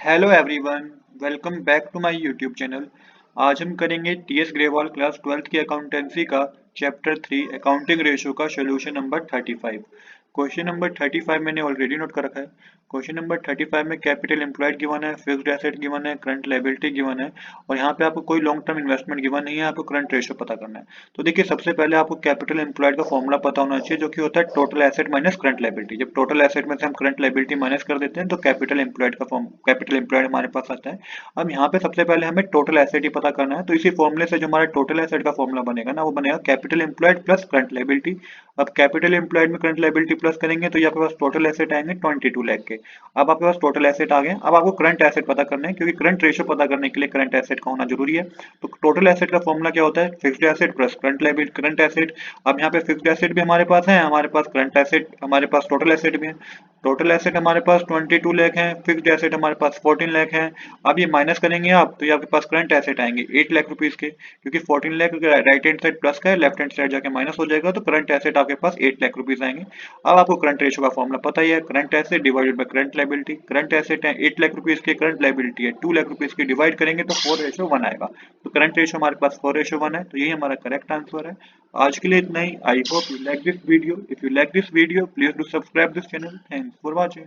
Hello everyone, welcome back to my YouTube channel. आज हम करेंगे टीएस ग्रेवाल क्लास 12th की अकाउंटेंसी का चैप्टर 3 अकाउंटिंग रेशियो का सोल्यूशन नंबर 35। क्वेश्चन नंबर 35 मैंने ऑलरेडी नोट कर रखा है। क्वेश्चन नंबर 35 में कैपिटल एम्प्लॉयड गिवन है, फिक्स्ड एसेट गिवन है, करंट लायबिलिटी गिवन है और यहाँ पे आपको कोई लॉन्ग टर्म इन्वेस्टमेंट गिवन नहीं है, आपको करंट रेशियो पता करना है। तो देखिए, सबसे पहले आपको कैपिटल एम्प्लॉयड का फॉर्मूला पता होना चाहिए, जो कि होता है total asset minus current liability. जब टोटल एसेट में से हम करंट लायबिलिटी माइनस कर देते हैं तो कैपिटल एम्प्लॉयड हमारे पास आता है। अब यहाँ पे सबसे पहले हमें टोटल एसेट ही पता करना है, तो इसी फॉर्मूले से जो हमारा टोटल एसेट का फॉर्मूला बनेगा ना, वो बनेगा capital employed plus current liability. अब कैपिटल एम्प्लॉयड में करंट लायबिलिटी प्लस करेंगे तो ये आपके पास टोटल एसेट आएंगे 22 लाख के। अब आपके पास टोटल एसेट आ गए। अब आपको करंट एसेट पता करना है, क्योंकि करंट रेशियो पता करने के लिए करंट एसेट का होना जरूरी है। तो टोटल एसेट का फॉर्मूला क्या होता है? Fixed asset plus current liability current asset. अब यहाँ पे फिक्स्ड एसेट भी हमारे पास है, हमारे पास करंट एसेट, हमारे पास टोटल एसेट भी है। टोटल एसेट हमारे पास 22 लाख है, फिक्स्ड एसेट हमारे पास 14 लाख है। अब ये माइनस करेंगे आप, तो ये आपके पास करंट एसेट आएंगे 8 लाख रुपीज के, क्योंकि 14 lakh right hand side plus का है, लेफ्ट हैंड साइड जाके माइनस हो जाएगा, तो करंट एसेट आपके पास 8 लाख रुपीज आएंगे। अब आपको करंट रेशियो का फॉर्मूला पता ही है, current asset divided by current liability. Current asset है 8 लाख रुपीज के, करंट लायबिलिटी है 2 लाख रुपीज की, डिवाइड करेंगे तो 4:1 आएगा। तो करंट रेशियो हमारे पास 4:1 है, तो यही हमारा करेक्ट आंसर है। आज के लिए इतना ही। I hope you like this video. If you like this video, please do subscribe this channel. Thanks for watching.